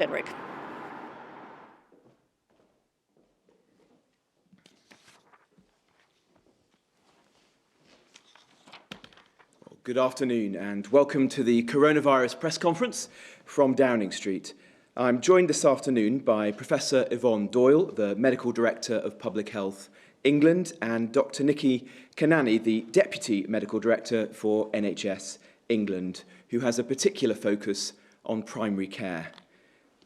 Jenrick. Good afternoon and welcome to the coronavirus press conference from Downing Street. I'm joined this afternoon by Professor Yvonne Doyle, the Medical Director of Public Health England, and Dr Nikki, the Deputy Medical Director for NHS England, who has a particular focus on primary care.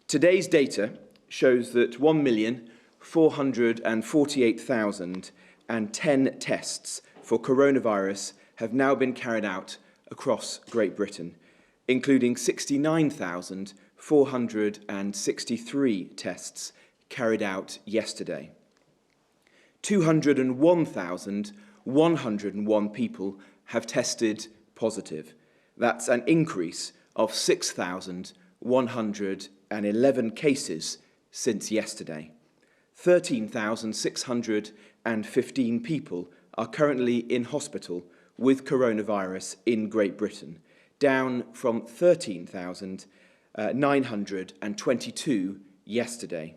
Today's data shows that 1,448,010 tests for coronavirus have now been carried out across Great Britain, including 69,463 tests carried out yesterday. 201,101 people have tested positive. That's an increase of 6,111 cases since yesterday. 13,615 people are currently in hospital with coronavirus in Great Britain, down from 13,922 yesterday.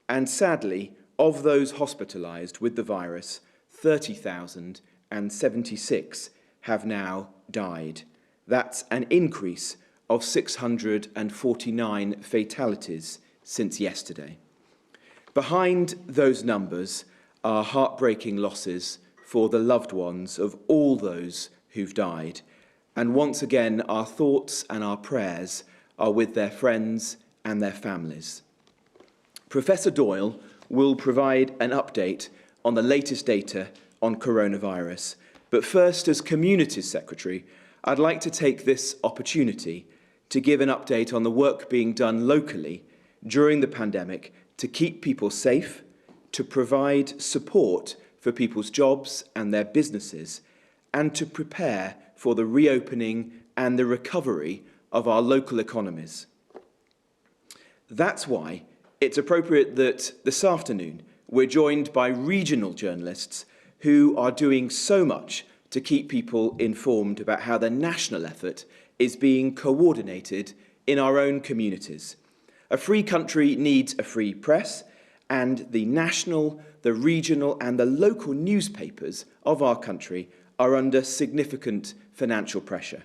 And sadly, of those hospitalised with the virus, 30,076 have now died. That's an increase of 649 fatalities since yesterday. Behind those numbers are heartbreaking losses for the loved ones of all those who've died. And once again, our thoughts and our prayers are with their friends and their families. Professor Doyle will provide an update on the latest data on coronavirus. But first, as Communities Secretary, I'd like to take this opportunity to give an update on the work being done locally during the pandemic to keep people safe, to provide support for people's jobs and their businesses, and to prepare for the reopening and the recovery of our local economies. That's why it's appropriate that this afternoon we're joined by regional journalists who are doing so much to keep people informed about how the national effort is being coordinated in our own communities. A free country needs a free press, and the national, the regional and the local newspapers of our country are under significant financial pressure.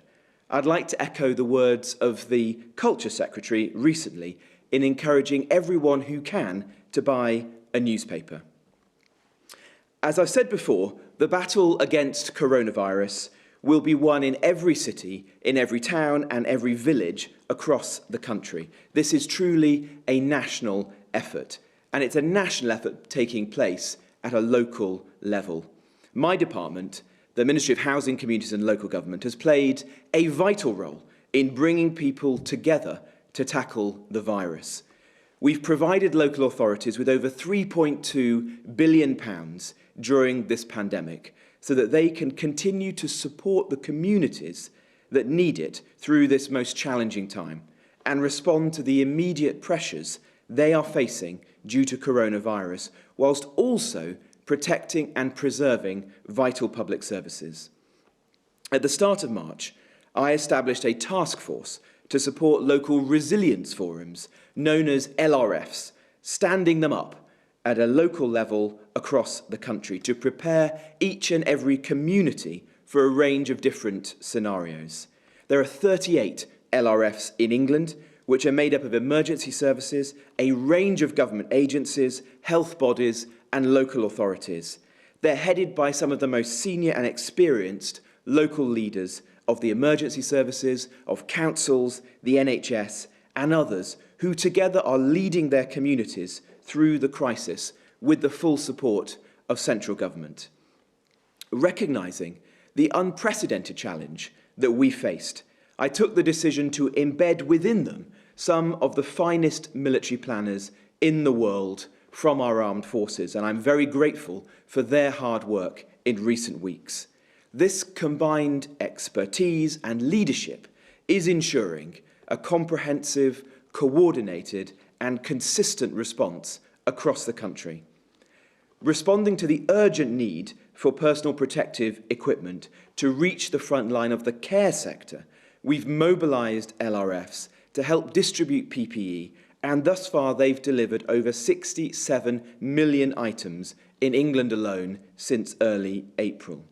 I'd like to echo the words of the Culture Secretary recently in encouraging everyone who can to buy a newspaper. As I've said before, the battle against coronavirus will be won in every city, in every town and every village across the country. This is truly a national effort. And it's a national effort taking place at a local level. My department, the Ministry of Housing, Communities and Local Government, has played a vital role in bringing people together to tackle the virus. We've provided local authorities with over £3.2 billion during this pandemic so that they can continue to support the communities that need it through this most challenging time and respond to the immediate pressures they are facing due to coronavirus, whilst also protecting and preserving vital public services. At the start of March, I established a task force to support local resilience forums, known as LRFs, standing them up at a local level across the country to prepare each and every community for a range of different scenarios. There are 38 LRFs in England, which are made up of emergency services, a range of government agencies, health bodies and local authorities. They're headed by some of the most senior and experienced local leaders of the emergency services, of councils, the NHS and others who together are leading their communities through the crisis with the full support of central government. Recognising the unprecedented challenge that we faced, I took the decision to embed within them some of the finest military planners in the world from our armed forces, and I'm very grateful for their hard work in recent weeks. This combined expertise and leadership is ensuring a comprehensive, coordinated and consistent response across the country. Responding to the urgent need for personal protective equipment to reach the front line of the care sector, we've mobilised LRFs to help distribute PPE And thus far, they've delivered over 67 million items in England alone since early April.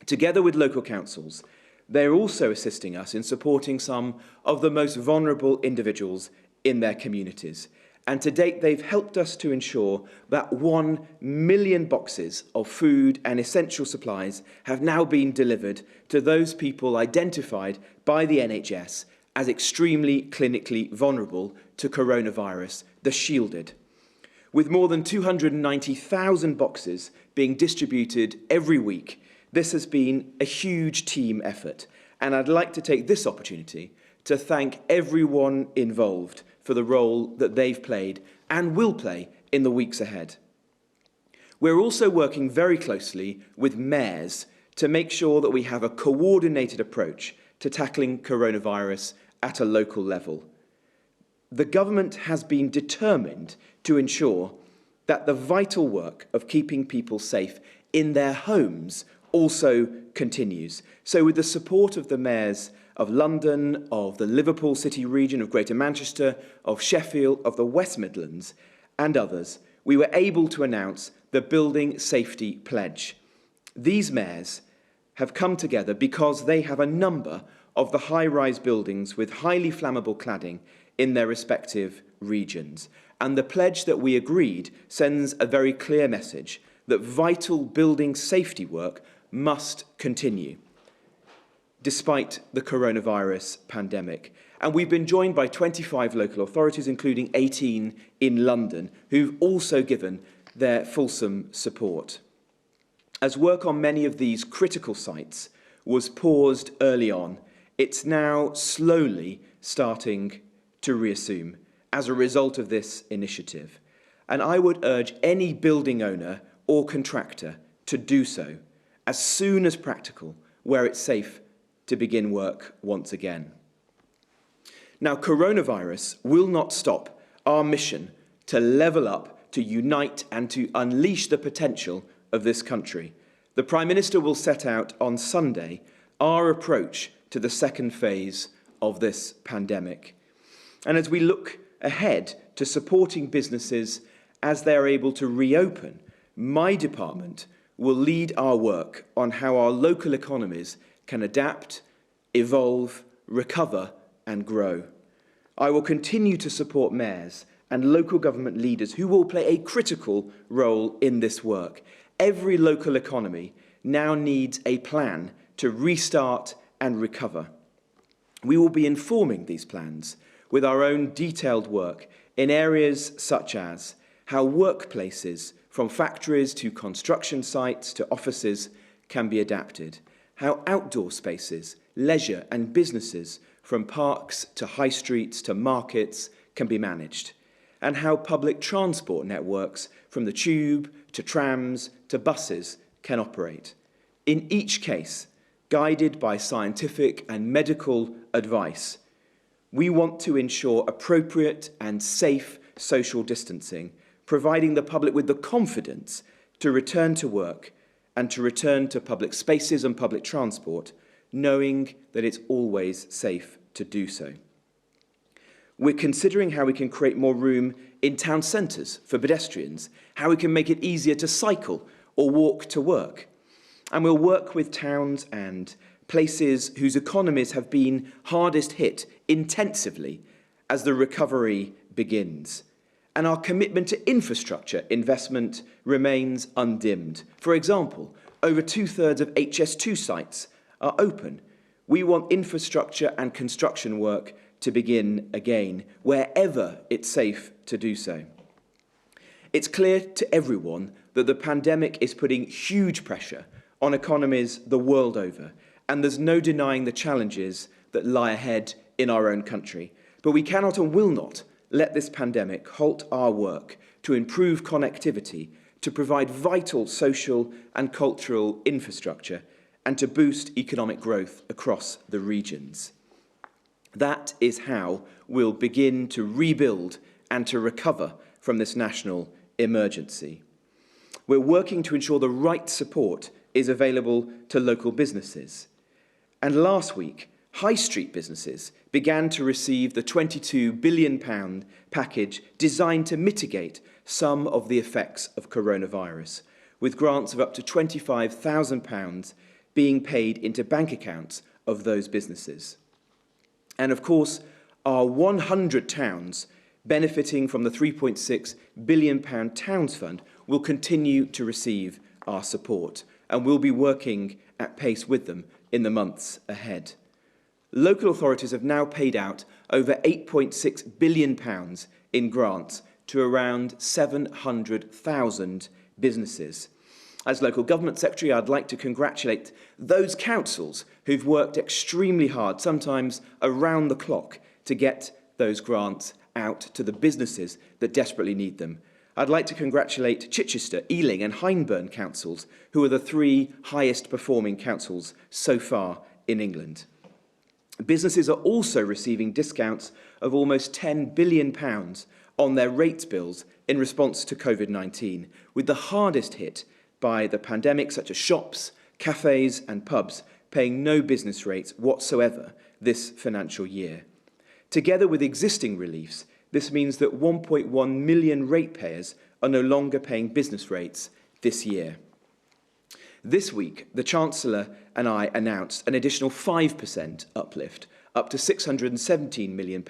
Together with local councils, they're also assisting us in supporting some of the most vulnerable individuals in their communities. And to date, they've helped us to ensure that 1 million boxes of food and essential supplies have now been delivered to those people identified by the NHS as extremely clinically vulnerable to coronavirus, the shielded. With more than 290,000 boxes being distributed every week, this has been a huge team effort, and I'd like to take this opportunity to thank everyone involved for the role that they've played and will play in the weeks ahead. We're also working very closely with mayors to make sure that we have a coordinated approach to tackling coronavirus at a local level. The government has been determined to ensure that the vital work of keeping people safe in their homes also continues. So with the support of the mayors of London, of the Liverpool City region, of Greater Manchester, of Sheffield, of the West Midlands, and others, we were able to announce the Building Safety Pledge. These mayors have come together because they have a number of the high-rise buildings with highly flammable cladding in their respective regions. And the pledge that we agreed sends a very clear message that vital building safety work must continue, despite the coronavirus pandemic. And we've been joined by 25 local authorities, including 18 in London, who've also given their fulsome support. As work on many of these critical sites was paused early on, it's now slowly starting to reassume as a result of this initiative. And I would urge any building owner or contractor to do so as soon as practical, where it's safe to begin work once again. Now, coronavirus will not stop our mission to level up, to unite, and to unleash the potential of this country. The Prime Minister will set out on Sunday our approach to the second phase of this pandemic. And as we look ahead to supporting businesses as they are able to reopen, my department will lead our work on how our local economies can adapt, evolve, recover, and grow. I will continue to support mayors and local government leaders who will play a critical role in this work. Every local economy now needs a plan to restart and recover. We will be informing these plans with our own detailed work in areas such as how workplaces, from factories to construction sites to offices, can be adapted, how outdoor spaces, leisure and businesses, from parks to high streets to markets, can be managed, and how public transport networks, from the tube to trams to buses, can operate. In each case, guided by scientific and medical advice, we want to ensure appropriate and safe social distancing, providing the public with the confidence to return to work and to return to public spaces and public transport, knowing that it's always safe to do so. We're considering how we can create more room in town centres for pedestrians, how we can make it easier to cycle or walk to work. And we'll work with towns and places whose economies have been hardest hit intensively as the recovery begins. And our commitment to infrastructure investment remains undimmed. For example, over 2/3 of HS2 sites are open. We want infrastructure and construction work to begin again, wherever it's safe to do so. It's clear to everyone that the pandemic is putting huge pressure on economies the world over, and there's no denying the challenges that lie ahead in our own country. But we cannot and will not let this pandemic halt our work to improve connectivity, to provide vital social and cultural infrastructure, and to boost economic growth across the regions. That is how we'll begin to rebuild and to recover from this national emergency. We're working to ensure the right support is available to local businesses. And last week, high street businesses began to receive the £22 billion package designed to mitigate some of the effects of coronavirus, with grants of up to £25,000 being paid into bank accounts of those businesses. And of course, our 100 towns benefiting from the £3.6 billion Towns Fund will continue to receive our support, and we'll be working at pace with them in the months ahead. Local authorities have now paid out over £8.6 billion in grants to around 700,000 businesses. As Local Government Secretary, I'd like to congratulate those councils who've worked extremely hard, sometimes around the clock, to get those grants out to the businesses that desperately need them. I'd like to congratulate Chichester, Ealing and Hyndburn councils, who are the 3 highest performing councils so far in England. Businesses are also receiving discounts of almost £10 billion on their rates bills in response to COVID-19, with the hardest hit by the pandemic, such as shops, cafes and pubs, paying no business rates whatsoever this financial year. Together with existing reliefs, this means that 1.1 million ratepayers are no longer paying business rates this year. This week, the Chancellor and I announced an additional 5% uplift, up to £617 million,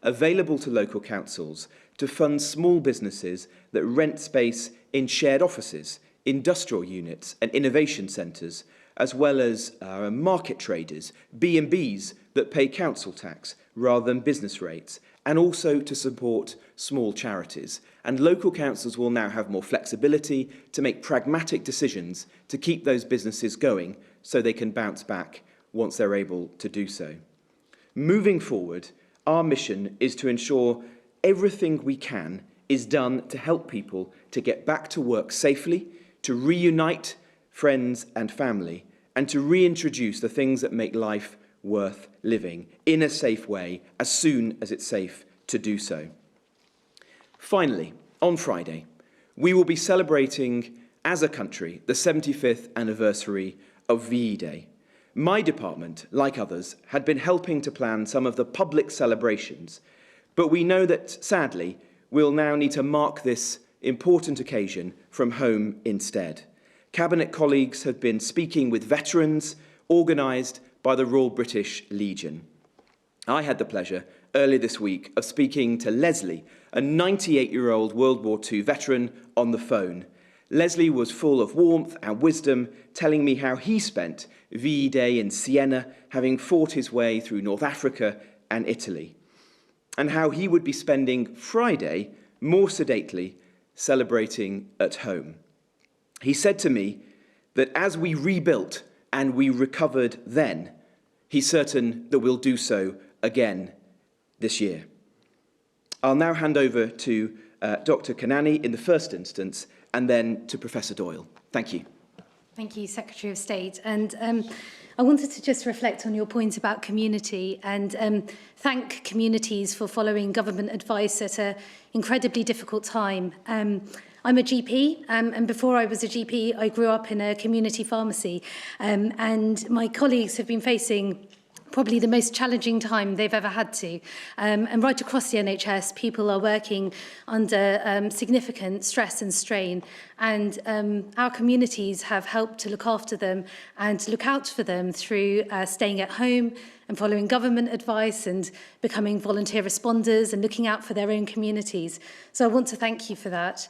available to local councils to fund small businesses that rent space in shared offices, industrial units and innovation centres, as well as market traders, B&Bs that pay council tax rather than business rates, and also to support small charities. And local councils will now have more flexibility to make pragmatic decisions to keep those businesses going so they can bounce back once they're able to do so. Moving forward, our mission is to ensure everything we can is done to help people to get back to work safely, to reunite friends and family, and to reintroduce the things that make life worth living in a safe way as soon as it's safe to do so. Finally, on Friday, we will be celebrating as a country the 75th anniversary of VE Day. My department, like others, had been helping to plan some of the public celebrations, but we know that, sadly, we'll now need to mark this important occasion from home instead. Cabinet colleagues have been speaking with veterans organised by the Royal British Legion. I had the pleasure earlier this week of speaking to Leslie, a 98-year-old World War II veteran, on the phone. Leslie was full of warmth and wisdom, telling me how he spent VE Day in Siena, having fought his way through North Africa and Italy, and how he would be spending Friday more sedately celebrating at home. He said to me that as we rebuilt and we recovered then, he's certain that we'll do so again this year. I'll now hand over to Dr. Kanani in the first instance, and then to Professor Doyle. Thank you. Thank you, Secretary of State. And I wanted to just reflect on your point about community and thank communities for following government advice at an incredibly difficult time. I'm a GP, and before I was a GP, I grew up in a community pharmacy, and my colleagues have been facing probably the most challenging time they've ever had to. And right across the NHS, people are working under significant stress and strain. And our communities have helped to look after them and to look out for them through staying at home and following government advice and becoming volunteer responders and looking out for their own communities. So I want to thank you for that.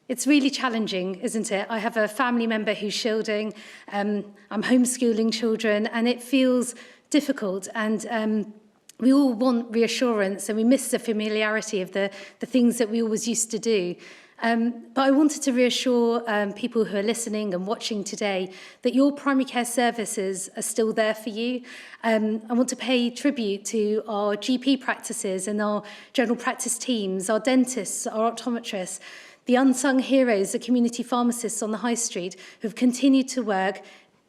It's really challenging, isn't it? I have a family member who's shielding. I'm homeschooling children, and it feels difficult, and we all want reassurance, and we miss the familiarity of the things that we always used to do. But I wanted to reassure people who are listening and watching today that your primary care services are still there for you. I want to pay tribute to our GP practices and our general practice teams, our dentists, our optometrists, the unsung heroes, the community pharmacists on the high street who've continued to work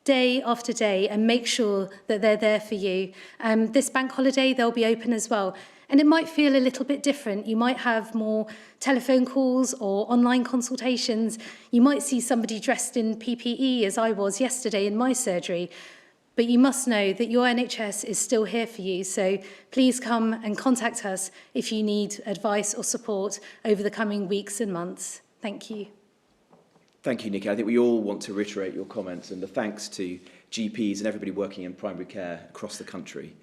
day after day and make sure that they're there for you. This bank holiday, they'll be open as well. And it might feel a little bit different. You might have more telephone calls or online consultations. You might see somebody dressed in PPE, as I was yesterday in my surgery. But you must know that your NHS is still here for you, so please come and contact us if you need advice or support over the coming weeks and months. Thank you. Thank you, Nikki. I think we all want to reiterate your comments and the thanks to GPs and everybody working in primary care across the country.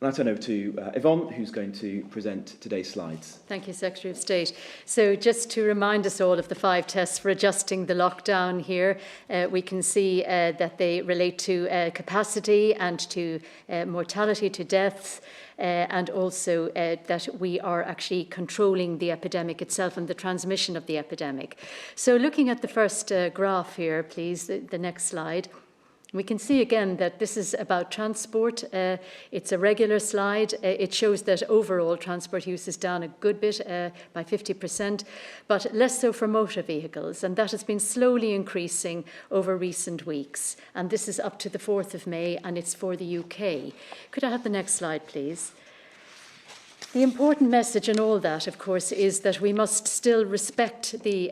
Now I turn over to Yvonne, who's going to present today's slides. Thank you, Secretary of State. So just to remind us all of the 5 tests for adjusting the lockdown here, we can see that they relate to capacity and to mortality, to deaths, and also that we are actually controlling the epidemic itself and the transmission of the epidemic. So looking at the first graph here, please, the next slide. We can see again that this is about transport. It's a regular slide. It shows that overall transport use is down a good bit, by 50%, but less so for motor vehicles. And that has been slowly increasing over recent weeks. And this is up to the 4th of May, and it's for the UK. Could I have the next slide, please? The important message in all that, of course, is that we must still respect the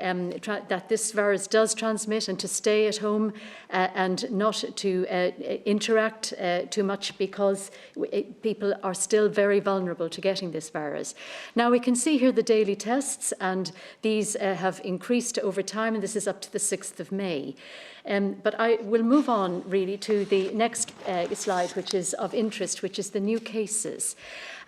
that this virus does transmit, and to stay at home and not to interact too much, because people are still very vulnerable to getting this virus. Now, we can see here the daily tests, and these have increased over time, and this is up to the 6th of May. But I will move on really to the next slide, which is of interest, which is the new cases.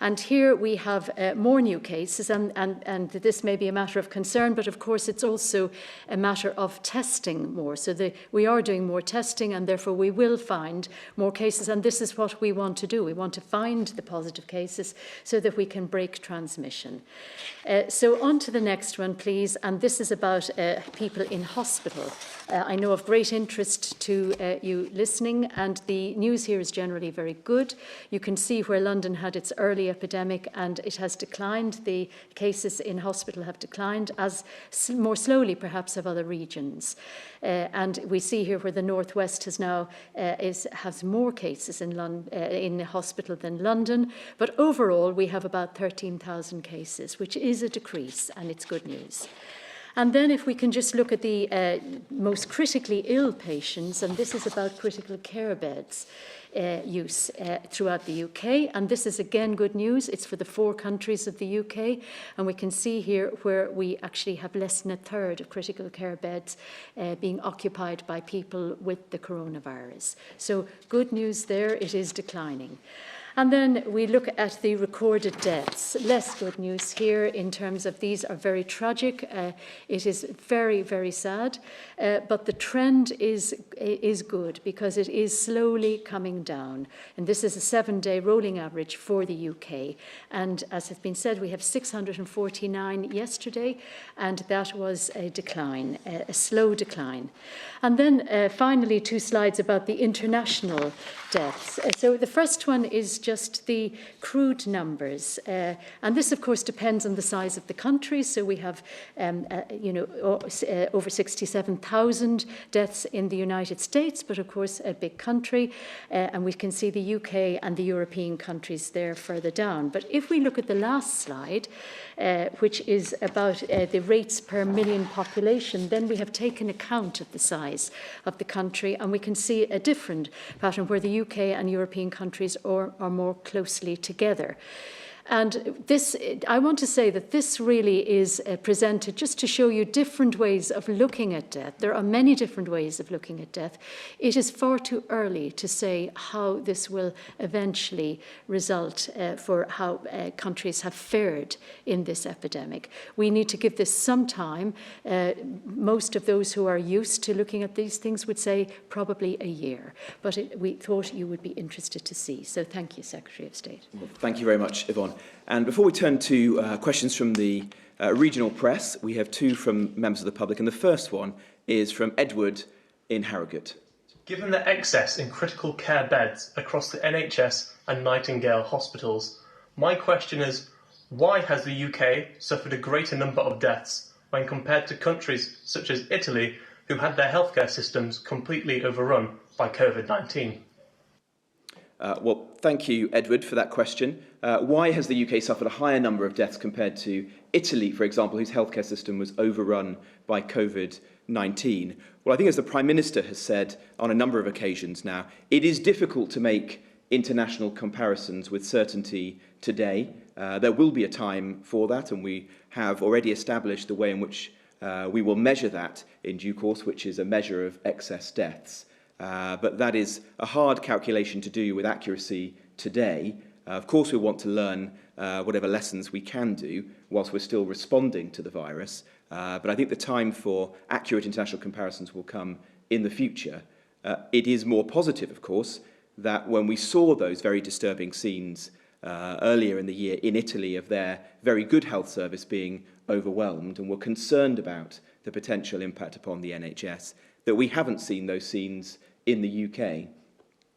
And here we have more new cases, and this may be a matter of concern, but of course it's also a matter of testing more. So we are doing more testing, and therefore we will find more cases, and this is what we want to do. We want to find the positive cases so that we can break transmission. So on to the next one, please, and this is about people in hospital. I know of great interest to you listening, and the news here is generally very good. You can see where London had its early epidemic, and it has declined. The cases in hospital have declined, as more slowly perhaps have other regions. And we see here where the Northwest has now has more cases in hospital than London, but overall we have about 13,000 cases, which is a decrease, and it's good news. And then if we can just look at the most critically ill patients, and this is about critical care beds use throughout the UK. And this is again good news. It's for the 4 countries of the UK. And we can see here where we actually have less than a third of critical care beds being occupied by people with the coronavirus. So good news there, it is declining. And then we look at the recorded deaths. Less good news here in terms of these are very tragic. It is very, very sad. But the trend is good, because it is slowly coming down. And this is a 7-day rolling average for the UK. And as has been said, we have 649 yesterday, and that was a decline, a slow decline. And then finally, 2 slides about the international deaths. So the first one is just the crude numbers. And this, of course, depends on the size of the country. So we have, over 67,000 deaths in the United States, but of course, a big country. And we can see the UK and the European countries there further down. But if we look at the last slide, which is about the rates per million population, then we have taken account of the size of the country, and we can see a different pattern where the UK and European countries are more closely together. And this, I want to say that this really is presented just to show you different ways of looking at death. There are many different ways of looking at death. It is far too early to say how this will eventually result for how countries have fared in this epidemic. We need to give this some time. Most of those who are used to looking at these things would say probably a year. But we thought you would be interested to see. So thank you, Secretary of State. Well, thank you very much, Yvonne. And before we turn to questions from the regional press, we have 2 from members of the public, and the first one is from Edward in Harrogate. Given the excess in critical care beds across the NHS and Nightingale hospitals, my question is, why has the UK suffered a greater number of deaths when compared to countries such as Italy, who had their healthcare systems completely overrun by COVID-19? Well, thank you, Edward, for that question. Why has the UK suffered a higher number of deaths compared to Italy, for example, whose healthcare system was overrun by COVID-19? Well, I think as the Prime Minister has said on a number of occasions now, it is difficult to make international comparisons with certainty today. There will be a time for that, and we have already established the way in which we will measure that in due course, which is a measure of excess deaths. But that is a hard calculation to do with accuracy today. Of course, we want to learn whatever lessons we can do whilst we're still responding to the virus. But I think the time for accurate international comparisons will come in the future. It is more positive, of course, that when we saw those very disturbing scenes earlier in the year in Italy of their very good health service being overwhelmed and were concerned about the potential impact upon the NHS, that we haven't seen those scenes in the UK.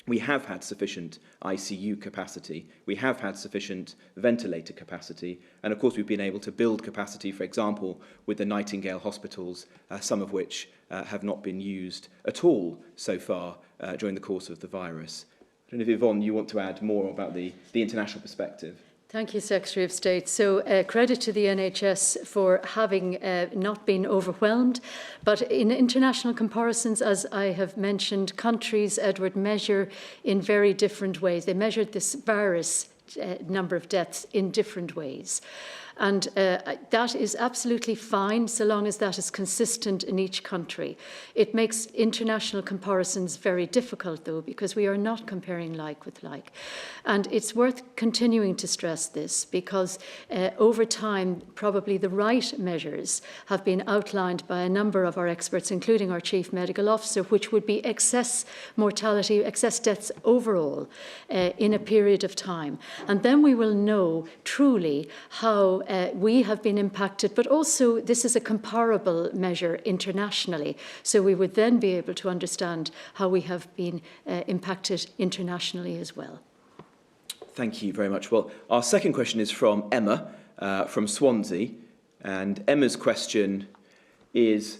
We have had sufficient ICU capacity, we have had sufficient ventilator capacity, and of course we've been able to build capacity, for example, with the Nightingale hospitals, some of which have not been used at all so far during the course of the virus. I don't know if, Yvonne, you want to add more about the international perspective. Thank you, Secretary of State. So credit to the NHS for having not been overwhelmed. But in international comparisons, as I have mentioned, countries, Edward, measure in very different ways. They measured this virus number of deaths in different ways. And that is absolutely fine so long as that is consistent in each country. It makes international comparisons very difficult, though, because we are not comparing like with like. And it's worth continuing to stress this because over time, probably the right measures have been outlined by a number of our experts, including our Chief Medical Officer, which would be excess mortality, excess deaths overall in a period of time. And then we will know truly how we have been impacted, but also this is a comparable measure internationally. So we would then be able to understand how we have been impacted internationally as well. Thank you very much. Well, our second question is from Emma from Swansea. And Emma's question is,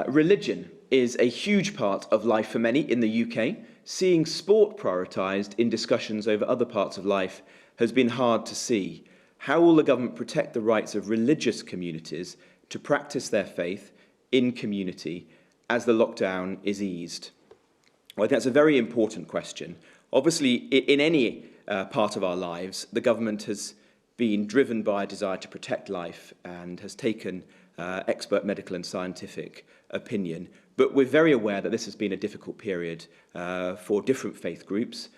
religion is a huge part of life for many in the UK. Seeing sport prioritised in discussions over other parts of life has been hard to see. How will the government protect the rights of religious communities to practice their faith in community as the lockdown is eased? Well, I think that's a very important question. Obviously, in any part of our lives, the government has been driven by a desire to protect life and has taken expert medical and scientific opinion. But we're very aware that this has been a difficult period for different faith groups.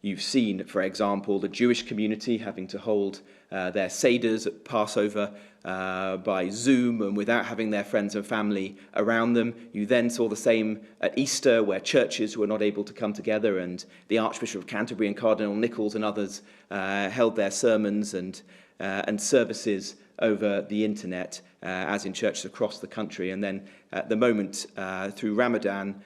You've seen, for example, the Jewish community having to hold their Seders at Passover by Zoom and without having their friends and family around them. You then saw the same at Easter, where churches were not able to come together, and the Archbishop of Canterbury and Cardinal Nichols and others held their sermons and services over the internet, as in churches across the country. And then at the moment, through Ramadan,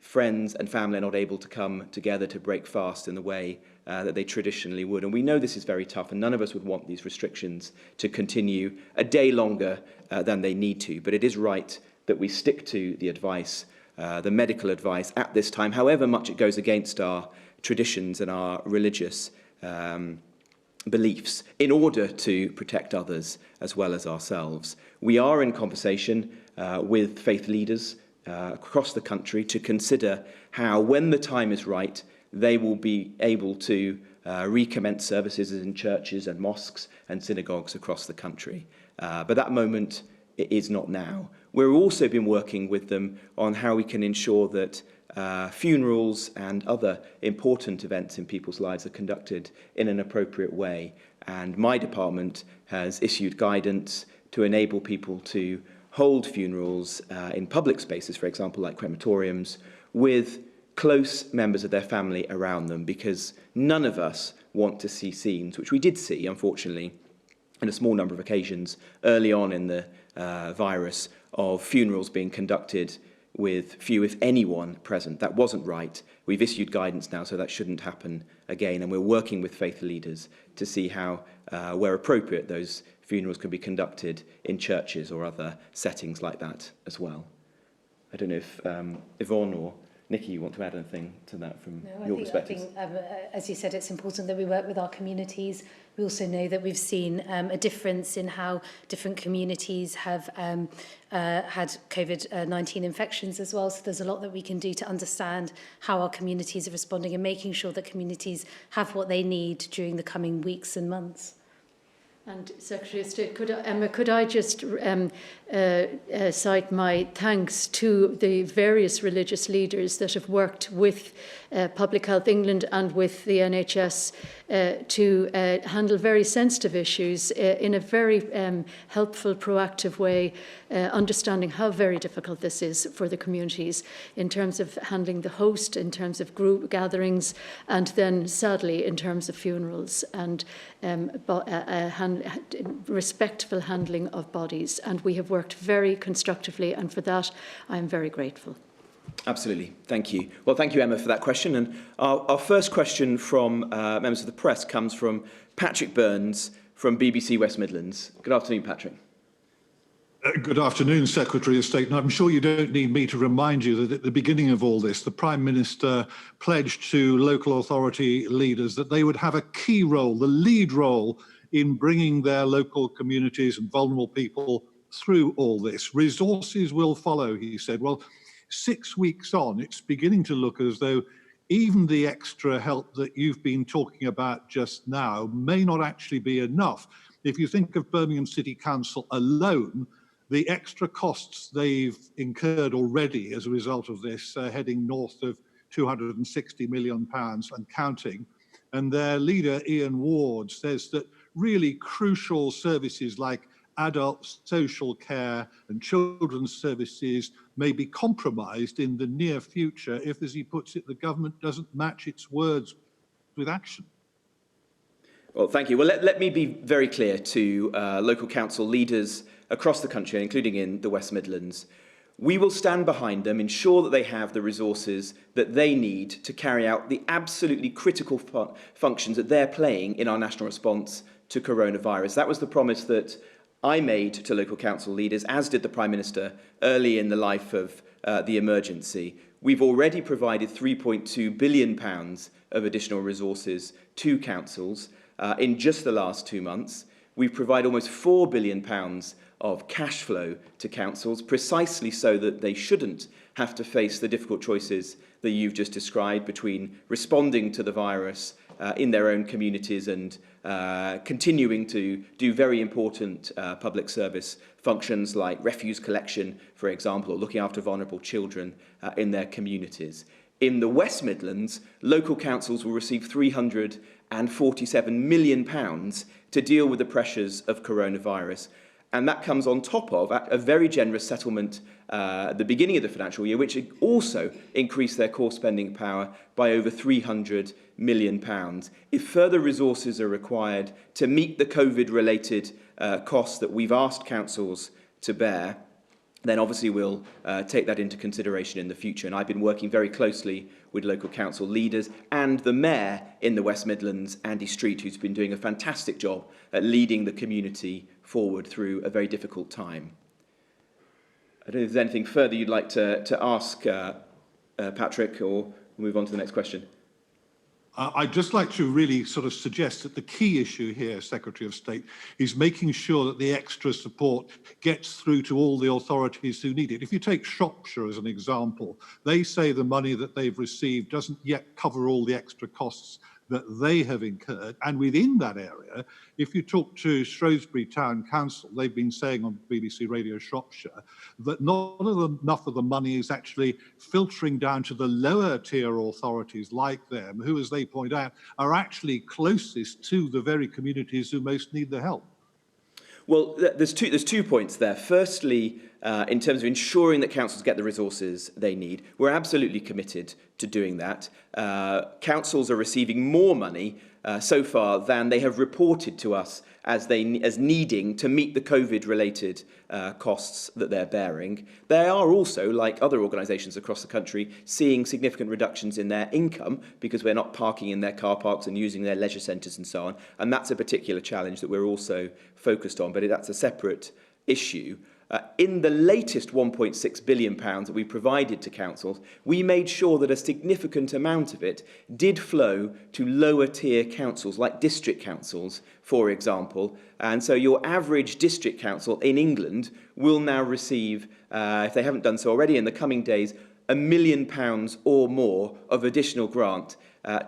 friends and family are not able to come together to break fast in the way that they traditionally would. And we know this is very tough, and none of us would want these restrictions to continue a day longer than they need to. But it is right that we stick to the advice, the medical advice at this time, however much it goes against our traditions and our religious beliefs, in order to protect others as well as ourselves. We are in conversation with faith leaders across the country to consider how, when the time is right, they will be able to recommence services in churches and mosques and synagogues across the country. But that moment is not now. We've also been working with them on how we can ensure that funerals and other important events in people's lives are conducted in an appropriate way. And my department has issued guidance to enable people to hold funerals in public spaces, for example, like crematoriums, with close members of their family around them, because none of us want to see scenes, which we did see, unfortunately, on a small number of occasions early on in the virus, of funerals being conducted with few, if anyone, present. That wasn't right. We've issued guidance now, so that shouldn't happen again, and we're working with faith leaders to see how, where appropriate, those funerals can be conducted in churches or other settings like that as well. I don't know if Yvonne or Nikki, you want to add anything to that from No, your I perspective? think as you said, it's important that we work with our communities. We also know that we've seen a difference in how different communities have had COVID-19 infections as well. So there's a lot that we can do to understand how our communities are responding and making sure that communities have what they need during the coming weeks and months. And Secretary of State, Emma, could I just cite my thanks to the various religious leaders that have worked with Public Health England and with the NHS to handle very sensitive issues in a very helpful, proactive way, understanding how very difficult this is for the communities in terms of handling the host, in terms of group gatherings, and then sadly in terms of funerals and respectful handling of bodies. And we have worked very constructively, and for that I am very grateful. Absolutely. Thank you. Well, thank you, Emma, for that question. And our first question from members of the press comes from Patrick Burns from BBC West Midlands. Good afternoon, Patrick. Good afternoon, Secretary of State. And I'm sure you don't need me to remind you that at the beginning of all this, the Prime Minister pledged to local authority leaders that they would have a key role, the lead role, in bringing their local communities and vulnerable people through all this. Resources will follow, he said. Well, 6 weeks on, it's beginning to look as though even the extra help that you've been talking about just now may not actually be enough. If you think of Birmingham City Council alone, the extra costs they've incurred already as a result of this heading north of £260 million and counting. And their leader, Ian Ward, says that really crucial services like adult social care and children's services may be compromised in the near future if, as he puts it, the government doesn't match its words with action. Well, thank you. Well, let me be very clear to local council leaders across the country, including in the West Midlands. We will stand behind them, ensure that they have the resources that they need to carry out the absolutely critical functions that they're playing in our national response to coronavirus. That was the promise that I made to local council leaders, as did the Prime Minister early in the life of the emergency. We've already provided £3.2 billion of additional resources to councils in just the last 2 months. We've provided almost £4 billion of cash flow to councils, precisely so that they shouldn't have to face the difficult choices that you've just described between responding to the virus in their own communities and continuing to do very important public service functions like refuse collection, for example, or looking after vulnerable children in their communities. In the West Midlands, local councils will receive £347 million to deal with the pressures of coronavirus. And that comes on top of a very generous settlement at the beginning of the financial year, which also increased their core spending power by over £300 million. If further resources are required to meet the COVID-related costs that we've asked councils to bear, then obviously we'll take that into consideration in the future. And I've been working very closely with local council leaders and the Mayor in the West Midlands, Andy Street, who's been doing a fantastic job at leading the community forward through a very difficult time. I don't know if there's anything further you'd like to ask, Patrick, or move on to the next question. I'd just like to really sort of suggest that the key issue here, Secretary of State, is making sure that the extra support gets through to all the authorities who need it. If you take Shropshire as an example, they say the money that they've received doesn't yet cover all the extra costs that they have incurred. And within that area, if you talk to Shrewsbury Town Council, they've been saying on BBC Radio Shropshire that not enough of the money is actually filtering down to the lower tier authorities like them, who, as they point out, are actually closest to the very communities who most need the help. Well, there's two points there. Firstly, in terms of ensuring that councils get the resources they need, we're absolutely committed to doing that. Councils are receiving more money so far than they have reported to us as needing to meet the COVID-related costs that they're bearing. They are also, like other organisations across the country, seeing significant reductions in their income because we're not parking in their car parks and using their leisure centres and so on. And that's a particular challenge that we're also focused on, but that's a separate issue. In the latest £1.6 billion that we provided to councils, we made sure that a significant amount of it did flow to lower tier councils, like district councils, for example. And so your average district council in England will now receive, if they haven't done so already in the coming days, £1 million or more of additional grant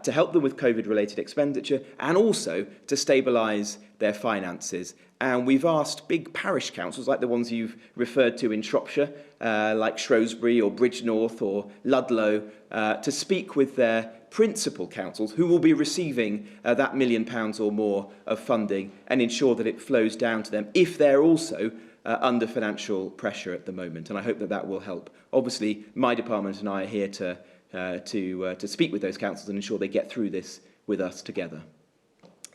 to help them with COVID-related expenditure and also to stabilise their finances. And we've asked big parish councils, like the ones you've referred to in Shropshire, like Shrewsbury or Bridgnorth or Ludlow, to speak with their principal councils who will be receiving that £1 million or more of funding and ensure that it flows down to them if they're also under financial pressure at the moment. And I hope that that will help. Obviously, my department and I are here to speak with those councils and ensure they get through this with us together.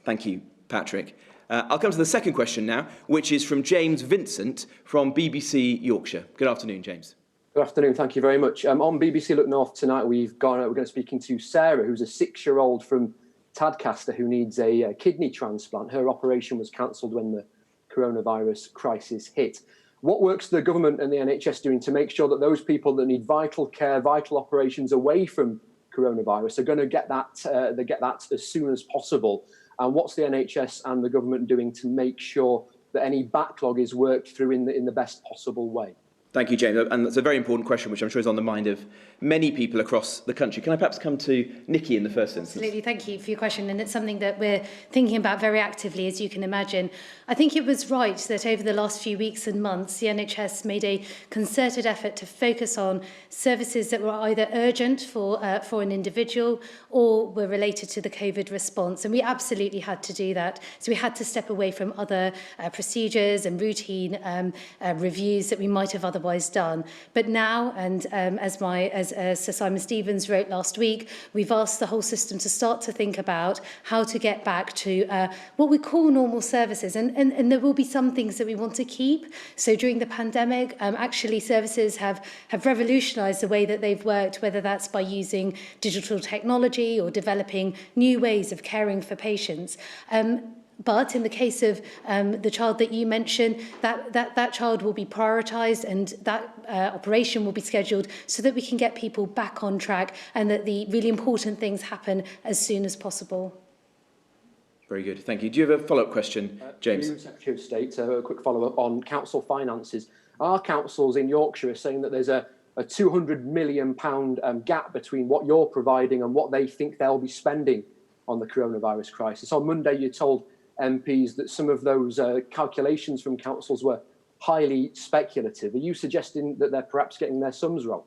Thank you, Patrick. I'll come to the second question now, which is from James Vincent from BBC Yorkshire. Good afternoon, James. Good afternoon, thank you very much. On BBC Look North tonight, we're going to be speaking to Sarah, who's a 6-year-old from Tadcaster who needs a kidney transplant. Her operation was cancelled when the coronavirus crisis hit. What works the government and the NHS doing to make sure that those people that need vital care, vital operations away from coronavirus are going to get that as soon as possible? And what's the NHS and the government doing to make sure that any backlog is worked through in the best possible way? Thank you, James. And that's a very important question, which I'm sure is on the mind of many people across the country. Can I perhaps come to Nikki in the first instance? Absolutely. Thank you for your question. And it's something that we're thinking about very actively, as you can imagine. I think it was right that over the last few weeks and months, the NHS made a concerted effort to focus on services that were either urgent for an individual or were related to the COVID response. And we absolutely had to do that. So we had to step away from other procedures and routine reviews that we might have otherwise done. But now, and as Sir Simon Stevens wrote last week, we've asked the whole system to start to think about how to get back to what we call normal services. And there will be some things that we want to keep. So during the pandemic, actually services have revolutionised the way that they've worked, whether that's by using digital technology or developing new ways of caring for patients. But in the case of the child that you mentioned, that child will be prioritised and that operation will be scheduled so that we can get people back on track and that the really important things happen as soon as possible. Very good. Thank you. Do you have a follow-up question, James? Secretary of State, a quick follow-up on council finances. Our councils in Yorkshire are saying that there's a £200 million gap between what you're providing and what they think they'll be spending on the coronavirus crisis. On Monday, you told MPs that some of those calculations from councils were highly speculative. Are you suggesting that they're perhaps getting their sums wrong?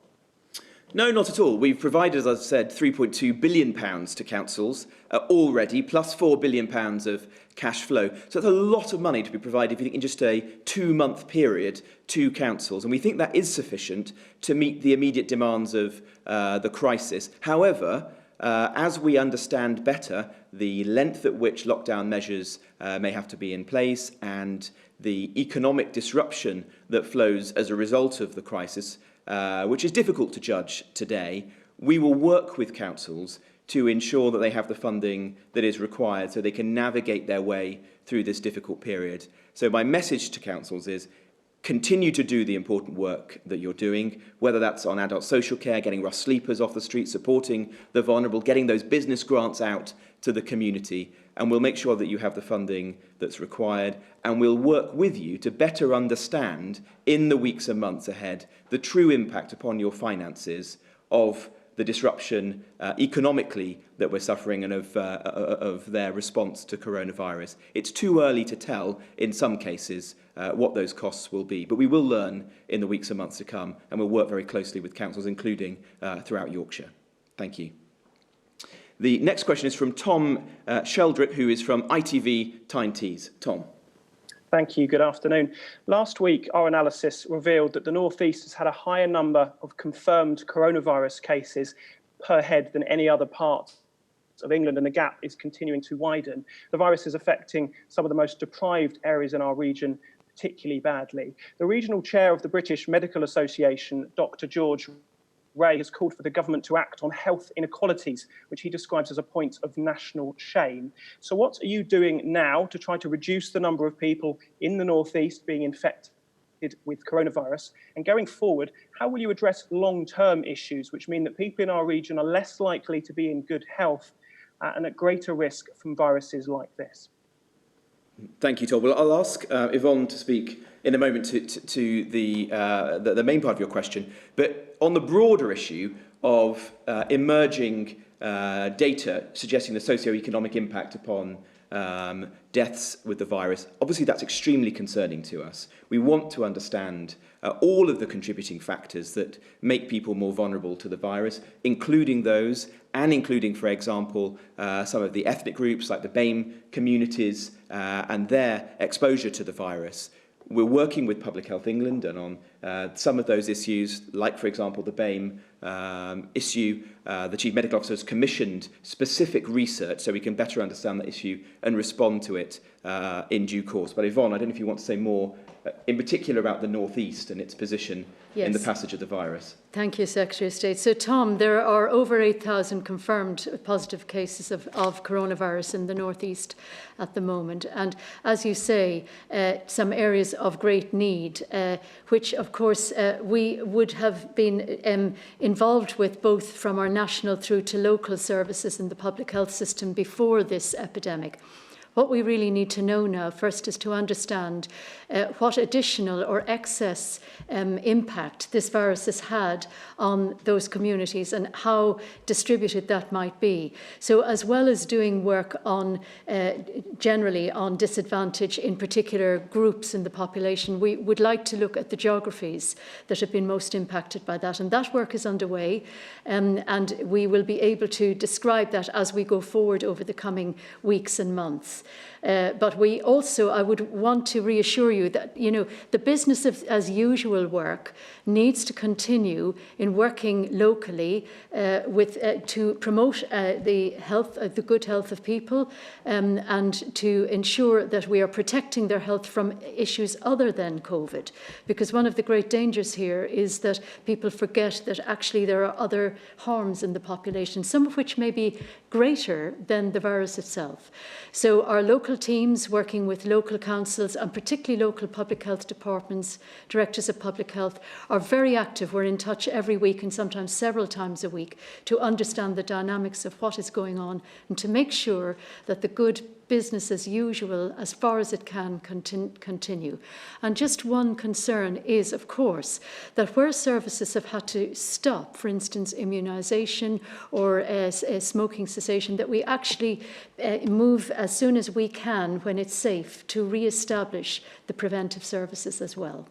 No, not at all. We've provided, as I've said, £3.2 billion to councils already, plus £4 billion of cash flow. So it's a lot of money to be provided, if you think, in just a 2-month period to councils. And we think that is sufficient to meet the immediate demands of the crisis. However, as we understand better the length at which lockdown measures may have to be in place and the economic disruption that flows as a result of the crisis, which is difficult to judge today, we will work with councils to ensure that they have the funding that is required so they can navigate their way through this difficult period. So my message to councils is continue to do the important work that you're doing, whether that's on adult social care, getting rough sleepers off the street, supporting the vulnerable, getting those business grants out to the community, and we'll make sure that you have the funding that's required, and we'll work with you to better understand in the weeks and months ahead the true impact upon your finances of the disruption economically that we're suffering and of their response to coronavirus. It's too early to tell, in some cases, what those costs will be, but we will learn in the weeks and months to come, and we'll work very closely with councils, including throughout Yorkshire. Thank you. The next question is from Tom Sheldrick, who is from ITV Tyne Tees. Tom. Thank you. Good afternoon. Last week, our analysis revealed that the North East has had a higher number of confirmed coronavirus cases per head than any other part of England, and the gap is continuing to widen. The virus is affecting some of the most deprived areas in our region particularly badly. The regional chair of the British Medical Association, Dr. George Ray, has called for the government to act on health inequalities, which he describes as a point of national shame. So what are you doing now to try to reduce the number of people in the North East being infected with coronavirus? And going forward, how will you address long-term issues, which mean that people in our region are less likely to be in good health and at greater risk from viruses like this? Thank you, Tom. Well, I'll ask Yvonne to speak in a moment to the main part of your question. But on the broader issue of emerging data suggesting the socioeconomic impact upon deaths with the virus, obviously that's extremely concerning to us. We want to understand all of the contributing factors that make people more vulnerable to the virus, including those, and including, for example, some of the ethnic groups like the BAME communities and their exposure to the virus. We're working with Public Health England and on some of those issues, like, for example, the BAME issue. The Chief Medical Officer has commissioned specific research so we can better understand the issue and respond to it in due course. But Yvonne, I don't know if you want to say more, in particular about the North East and its position in the passage of the virus. Thank you, Secretary of State. So, Tom, there are over 8,000 confirmed positive cases of coronavirus in the North East at the moment. And as you say, some areas of great need, which, of course, we would have been involved with both from our national through to local services in the public health system before this epidemic. What we really need to know now first is to understand what additional or excess impact this virus has had on those communities and how distributed that might be. So as well as doing work on generally on disadvantage in particular groups in the population, we would like to look at the geographies that have been most impacted by that. And that work is underway, and we will be able to describe that as we go forward over the coming weeks and months. But we also, I would want to reassure you that, the business of as usual work needs to continue in working locally to promote the good health of people and to ensure that we are protecting their health from issues other than COVID. Because one of the great dangers here is that people forget that actually there are other harms in the population, some of which may be greater than the virus itself. So our local teams working with local councils and particularly local public health departments, directors of public health, are very active. We're in touch every week and sometimes several times a week to understand the dynamics of what is going on and to make sure that the good business as usual, as far as it can, continue. And just one concern is, of course, that where services have had to stop, for instance, immunisation or smoking cessation, that we actually move as soon as we can, when it's safe, to re-establish the preventive services as well.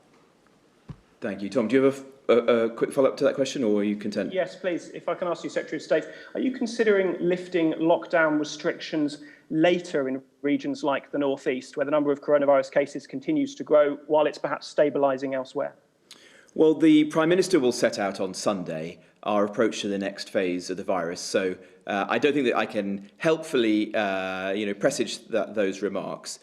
Thank you. Tom, do you have a quick follow-up to that question, or are you content? Yes, please. If I can ask you, Secretary of State, are you considering lifting lockdown restrictions later in regions like the North East, where the number of coronavirus cases continues to grow while it's perhaps stabilising elsewhere? Well, the Prime Minister will set out on Sunday our approach to the next phase of the virus. So I don't think that I can helpfully presage those remarks.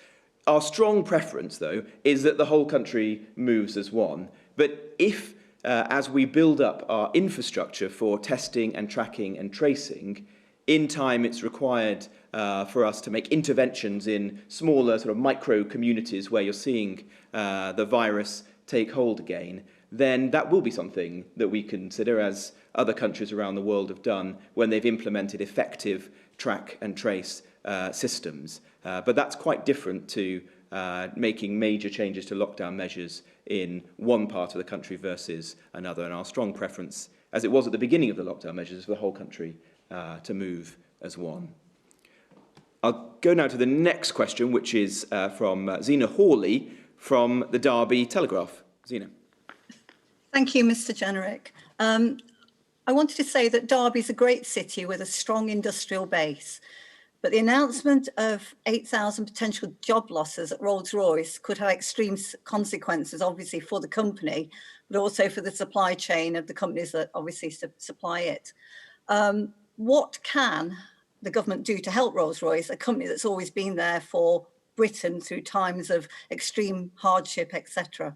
Our strong preference, though, is that the whole country moves as one. But if, as we build up our infrastructure for testing and tracking and tracing, in time it's required for us to make interventions in smaller sort of micro communities where you're seeing the virus take hold again, then that will be something that we consider, as other countries around the world have done when they've implemented effective track and trace systems. But that's quite different to making major changes to lockdown measures in one part of the country versus another. And our strong preference, as it was at the beginning of the lockdown measures, is for the whole country to move as one. I'll go now to the next question, which is from Zena Hawley from the Derby Telegraph. Zena. Thank you, Mr. Jenrick. I wanted to say that Derby is a great city with a strong industrial base, but the announcement of 8,000 potential job losses at Rolls-Royce could have extreme consequences, obviously, for the company, but also for the supply chain of the companies that obviously supply it. What can the government do to help Rolls-Royce, a company that's always been there for Britain through times of extreme hardship, etc.?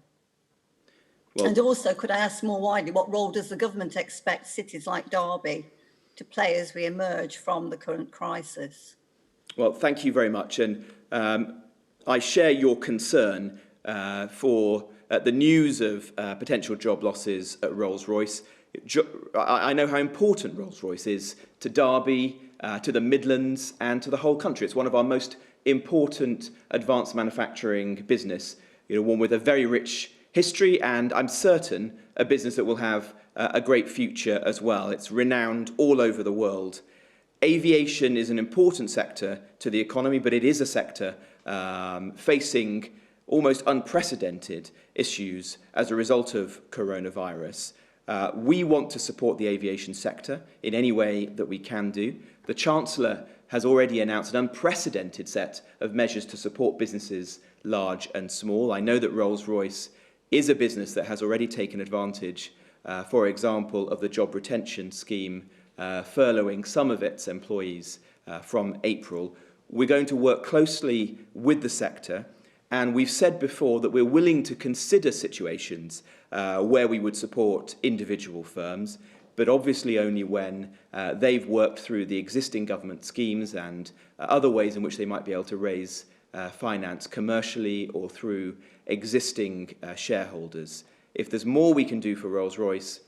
Well, and also, could I ask more widely, what role does the government expect cities like Derby to play as we emerge from the current crisis? Well, thank you very much. And I share your concern for the news of potential job losses at Rolls-Royce. I know how important Rolls-Royce is to Derby, to the Midlands and to the whole country. It's one of our most important advanced manufacturing business, one with a very rich history, and I'm certain a business that will have a great future as well. It's renowned all over the world. Aviation is an important sector to the economy, but it is a sector facing almost unprecedented issues as a result of coronavirus. We want to support the aviation sector in any way that we can do. The Chancellor has already announced an unprecedented set of measures to support businesses large and small. I know that Rolls-Royce is a business that has already taken advantage, for example, of the job retention scheme, furloughing some of its employees from April. We're going to work closely with the sector, and we've said before that we're willing to consider situations where we would support individual firms, but obviously only when they've worked through the existing government schemes and other ways in which they might be able to raise finance commercially or through existing shareholders. If there's more we can do for Rolls-Royce,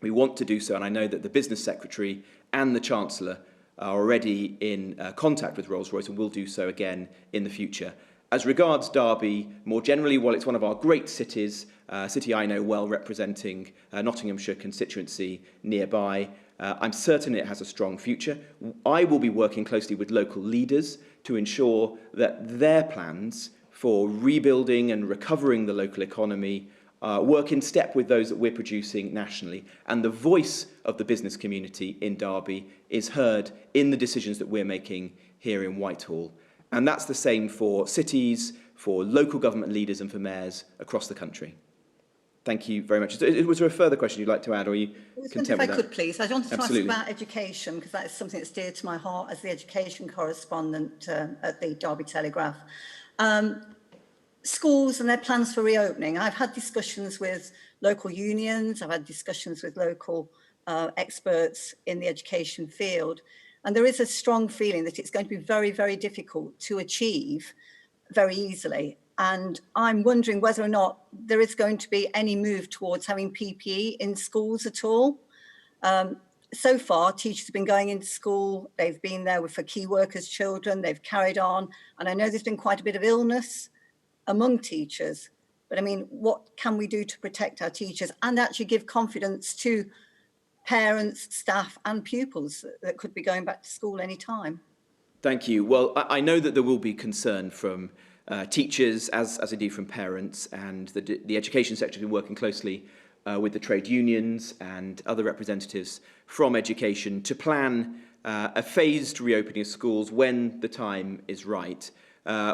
we want to do so, and I know that the Business Secretary and the Chancellor are already in contact with Rolls-Royce and will do so again in the future. As regards Derby, more generally, while it's one of our great cities, a city I know well representing Nottinghamshire constituency nearby, I'm certain it has a strong future. I will be working closely with local leaders to ensure that their plans for rebuilding and recovering the local economy work in step with those that we're producing nationally. And the voice of the business community in Derby is heard in the decisions that we're making here in Whitehall. And that's the same for cities, for local government leaders and for mayors across the country. Thank you very much. Was there a further question you'd like to add, or are you content with that? If I could, please. I wanted to Absolutely. ask about education, because that is something that's dear to my heart as the education correspondent at the Derby Telegraph. Schools and their plans for reopening. I've had discussions with local unions, I've had discussions with local experts in the education field, and there is a strong feeling that it's going to be very, very difficult to achieve very easily. And I'm wondering whether or not there is going to be any move towards having PPE in schools at all. So far, teachers have been going into school, they've been there for key workers' children, they've carried on, and I know there's been quite a bit of illness among teachers. But I mean, what can we do to protect our teachers and actually give confidence to parents, staff and pupils that could be going back to school any time? Thank you. Well, I know that there will be concern from teachers, as indeed from parents, and the education sector has been working closely with the trade unions and other representatives from education to plan a phased reopening of schools when the time is right.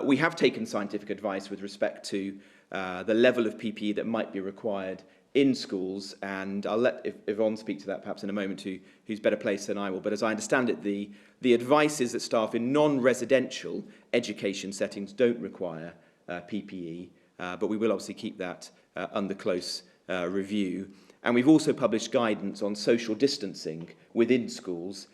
We have taken scientific advice with respect to the level of PPE that might be required in schools, and I'll let Yvonne speak to that perhaps in a moment, who's better placed than I will. But as I understand it, the advice is that staff in non-residential education settings don't require PPE, but we will obviously keep that under close review. And we've also published guidance on social distancing within schools,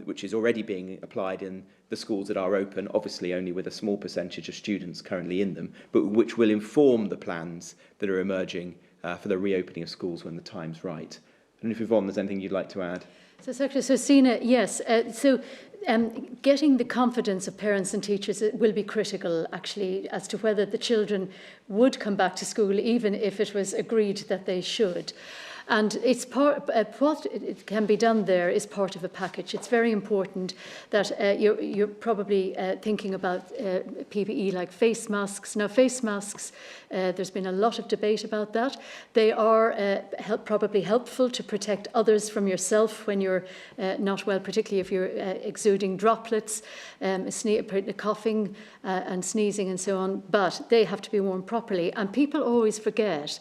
which is already being applied in the schools that are open, obviously only with a small percentage of students currently in them, but which will inform the plans that are emerging for the reopening of schools when the time's right. And if Yvonne, there's anything you'd like to add? So, Secretary, so Sina, yes. Getting the confidence of parents and teachers will be critical, actually, as to whether the children would come back to school, even if it was agreed that they should. And it's what it can be done there is part of a package. It's very important that you're probably thinking about PPE like face masks. Now, face masks, there's been a lot of debate about that. They are probably helpful to protect others from yourself when you're not well, particularly if you're exuding droplets, coughing and sneezing and so on. But they have to be worn properly. And people always forget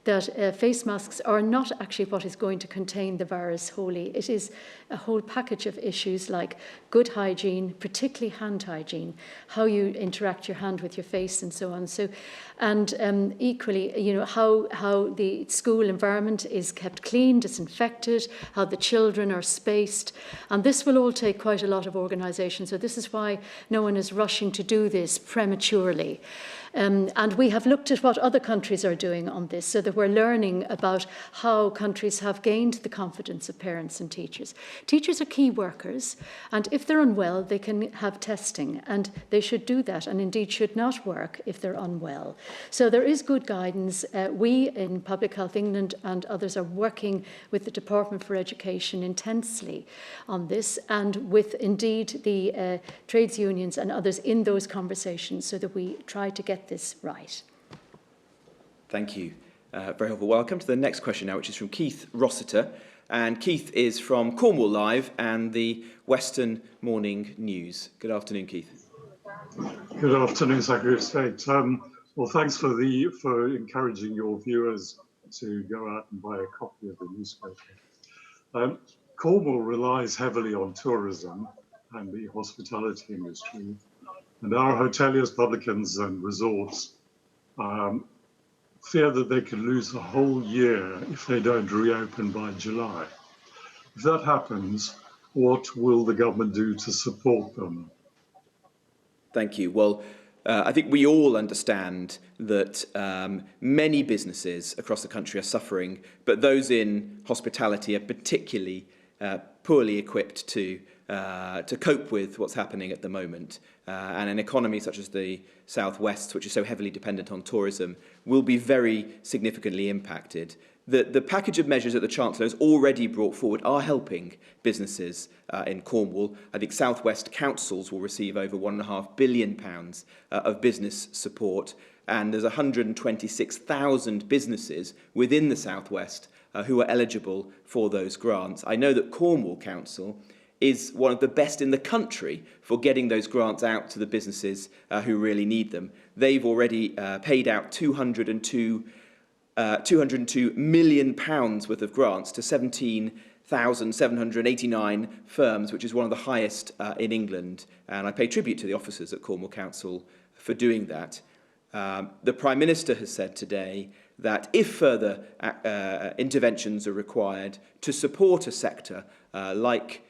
that face masks are not actually what is going to contain the virus wholly. It is a whole package of issues like good hygiene, particularly hand hygiene, how you interact your hand with your face and so on. So, and equally, you know, how the school environment is kept clean, disinfected, how the children are spaced. And this will all take quite a lot of organisation. So this is why no one is rushing to do this prematurely. And we have looked at what other countries are doing on this, so that we're learning about how countries have gained the confidence of parents and teachers. Teachers are key workers, and if they're unwell, they can have testing, and they should do that, and indeed should not work if they're unwell. So there is good guidance. We in Public Health England and others are working with the Department for Education intensely on this, and with indeed the trades unions and others in those conversations, so that we try to get this right. Thank you. Very helpful. Welcome to the next question now, which is from Keith Rossiter. And Keith is from Cornwall Live and the Western Morning News. Good afternoon, Keith. Good afternoon, Secretary of State. Well, thanks for encouraging your viewers to go out and buy a copy of the newspaper. Cornwall relies heavily on tourism and the hospitality industry, and our hoteliers, publicans and resorts fear that they could lose the whole year if they don't reopen by July. If that happens, what will the government do to support them? Thank you. Well, I think we all understand that many businesses across the country are suffering, but those in hospitality are particularly poorly equipped to cope with what's happening at the moment. And an economy such as the South West, which is so heavily dependent on tourism, will be very significantly impacted. The package of measures that the Chancellor has already brought forward are helping businesses in Cornwall. I think South West councils will receive over £1.5 billion of business support, and there's 126,000 businesses within the South West who are eligible for those grants. I know that Cornwall Council is one of the best in the country for getting those grants out to the businesses who really need them. They've already paid out £202 million worth of grants to 17,789 firms, which is one of the highest in England. And I pay tribute to the officers at Cornwall Council for doing that. The Prime Minister has said today that if further interventions are required to support a sector like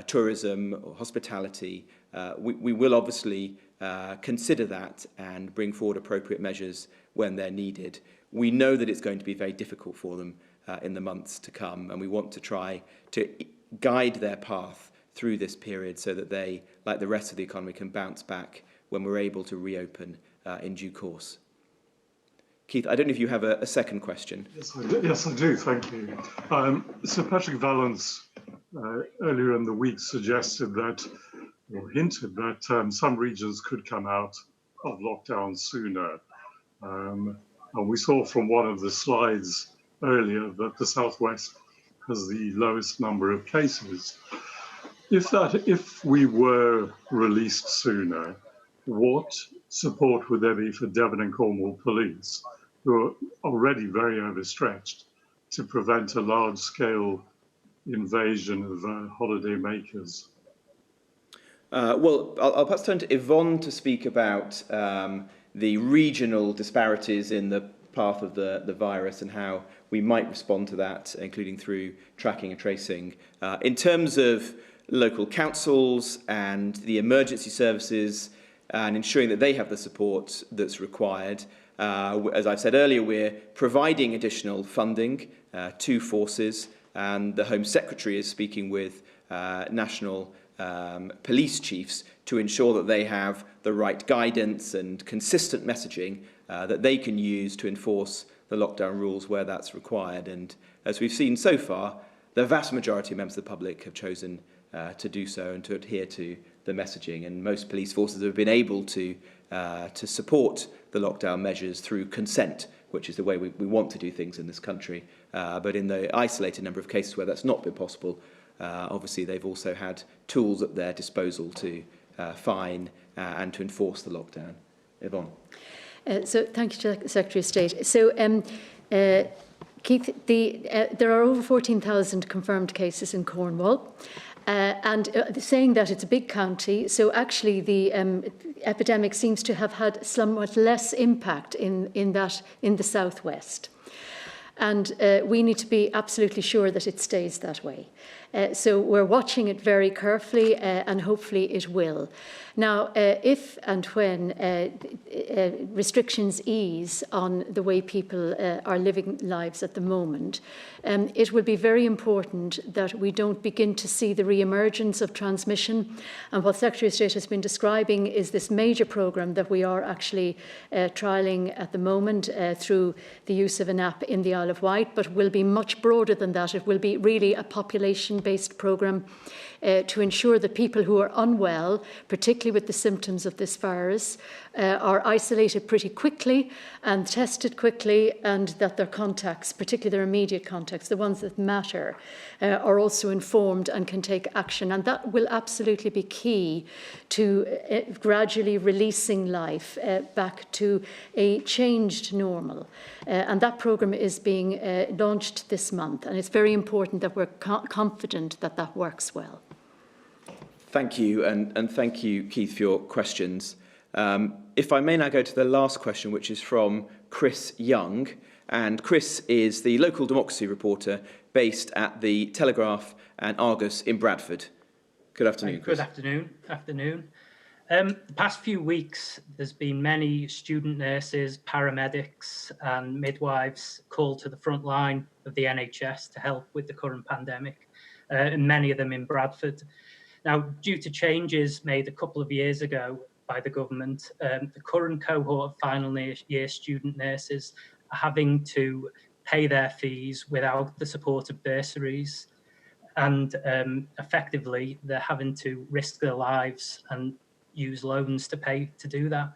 tourism or hospitality, we will obviously consider that and bring forward appropriate measures when they're needed. We know that it's going to be very difficult for them in the months to come, and we want to try to guide their path through this period so that they, like the rest of the economy, can bounce back when we're able to reopen in due course. Keith, I don't know if you have a second question. Yes, I do. Thank you. Sir Patrick Vallance earlier in the week suggested that, or hinted that some regions could come out of lockdown sooner. And we saw from one of the slides earlier that the South West has the lowest number of cases. If we were released sooner, what support would there be for Devon and Cornwall police, who are already very overstretched, to prevent a large-scale invasion of holiday makers? Well, I'll perhaps turn to Yvonne to speak about the regional disparities in the path of the virus and how we might respond to that, including through tracking and tracing. In terms of local councils and the emergency services and ensuring that they have the support that's required, as I've said earlier, we're providing additional funding to forces, and the Home Secretary is speaking with national police chiefs to ensure that they have the right guidance and consistent messaging that they can use to enforce the lockdown rules where that's required. And as we've seen so far, the vast majority of members of the public have chosen to do so and to adhere to the messaging. And most police forces have been able to support the lockdown measures through consent, which is the way we want to do things in this country. But in the isolated number of cases where that's not been possible, obviously they've also had tools at their disposal to fine and to enforce the lockdown. Yvonne. So thank you, Secretary of State. So Keith, there are over 14,000 confirmed cases in Cornwall. And saying that it's a big county, so actually the epidemic seems to have had somewhat less impact in the southwest. And we need to be absolutely sure that it stays that way. So we're watching it very carefully and hopefully it will. Now, if and when restrictions ease on the way people are living lives at the moment, it will be very important that we don't begin to see the re-emergence of transmission. And what Secretary of State has been describing is this major programme that we are actually trialling at the moment through the use of an app in the Isle of Wight, but will be much broader than that. It will be really a population-based programme to ensure that people who are unwell, particularly with the symptoms of this virus, are isolated pretty quickly and tested quickly, and that their contacts, particularly their immediate contacts, the ones that matter, are also informed and can take action. And that will absolutely be key to gradually releasing life back to a changed normal. And that programme is being launched this month, and it's very important that we're confident that that works well. Thank you, and thank you, Keith, for your questions. If I may now go to the last question, which is from Chris Young. And Chris is the local democracy reporter based at the Telegraph and Argus in Bradford. Good afternoon, Chris. Good afternoon. The past few weeks, there's been many student nurses, paramedics and midwives called to the front line of the NHS to help with the current pandemic, and many of them in Bradford. Now, due to changes made a couple of years ago by the government, the current cohort of final year student nurses are having to pay their fees without the support of bursaries. And effectively, they're having to risk their lives and use loans to pay to do that.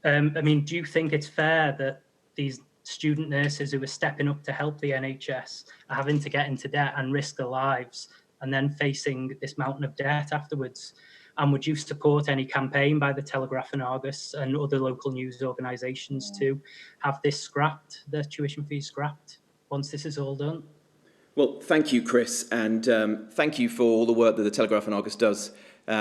I mean, do you think it's fair that these student nurses who are stepping up to help the NHS are having to get into debt and risk their lives and then facing this mountain of debt afterwards? And would you support any campaign by the Telegraph and Argus and other local news organisations to have this scrapped, the tuition fees scrapped, once this is all done? Well, thank you, Chris, and thank you for all the work that the Telegraph and Argus does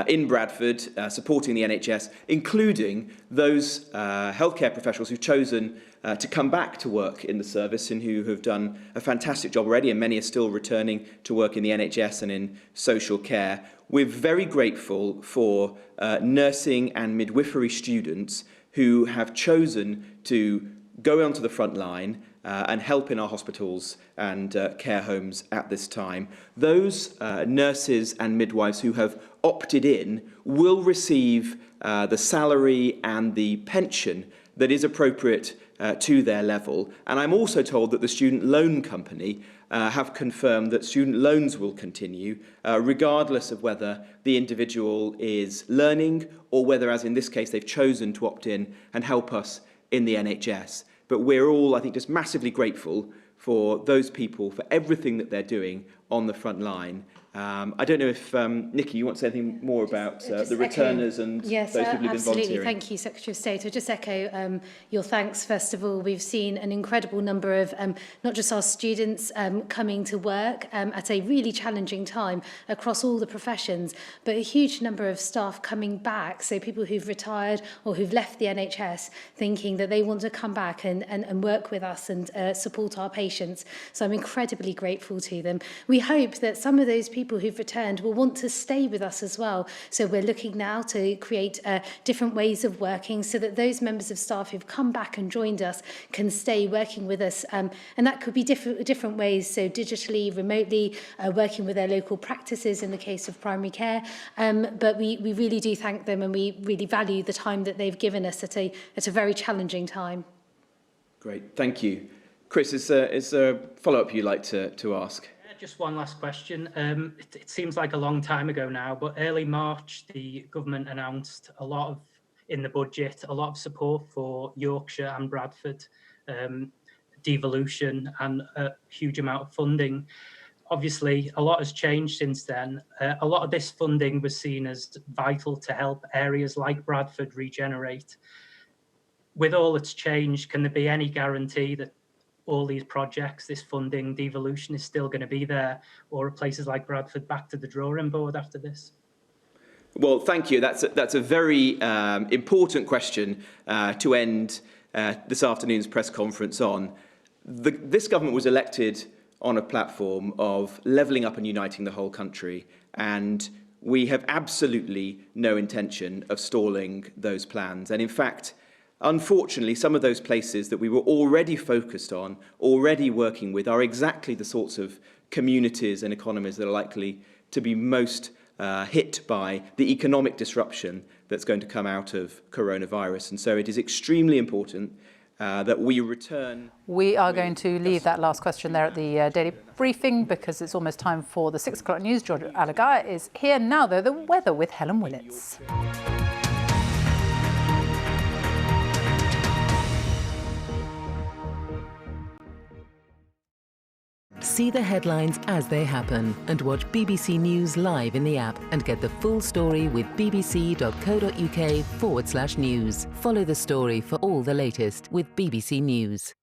in Bradford, supporting the NHS, including those healthcare professionals who've chosen to come back to work in the service and who have done a fantastic job already, and many are still returning to work in the NHS and in social care. We're very grateful for nursing and midwifery students who have chosen to go onto the front line and help in our hospitals and care homes at this time. Those nurses and midwives who have opted in will receive the salary and the pension that is appropriate to their level. And I'm also told that the student loan company have confirmed that student loans will continue regardless of whether the individual is learning or whether, as in this case, they've chosen to opt in and help us in the NHS. But we're all, I think, just massively grateful for those people, for everything that they're doing on the front line. I don't know if, Nikki, you want to say anything more about the returners and yes, those people who've been absolutely. volunteering? Thank you, Secretary of State. I'll just echo your thanks, first of all. We've seen an incredible number of not just our students coming to work at a really challenging time across all the professions, but a huge number of staff coming back, so people who've retired or who've left the NHS thinking that they want to come back and work with us and support our patients. So I'm incredibly grateful to them. We hope that some of those people who've returned will want to stay with us as well. So we're looking now to create different ways of working so that those members of staff who've come back and joined us can stay working with us. And that could be different ways, so digitally, remotely, working with their local practices in the case of primary care. But we really do thank them, and we really value the time that they've given us at a very challenging time. Great, thank you. Chris, is there a follow-up you'd like to ask? Just one last question. It seems like a long time ago now, but early March, the government announced in the budget, a lot of support for Yorkshire and Bradford, devolution and a huge amount of funding. Obviously, a lot has changed since then. A lot of this funding was seen as vital to help areas like Bradford regenerate. With all that's changed, can there be any guarantee that all these projects, this funding, devolution is still going to be there, or are places like Bradford back to the drawing board after this? Well, thank you. That's a very important question to end this afternoon's press conference on. This government was elected on a platform of levelling up and uniting the whole country, and we have absolutely no intention of stalling those plans. And in fact, unfortunately, some of those places that we were already focused on, already working with, are exactly the sorts of communities and economies that are likely to be most hit by the economic disruption that's going to come out of coronavirus. And so it is extremely important that we return. We are going to leave that last question there at the daily briefing because it's almost time for the 6 o'clock news. George Alagaya is here now, though. The weather with Helen Willits. See the headlines as they happen and watch BBC News live in the app and get the full story with bbc.co.uk/news. Follow the story for all the latest with BBC News.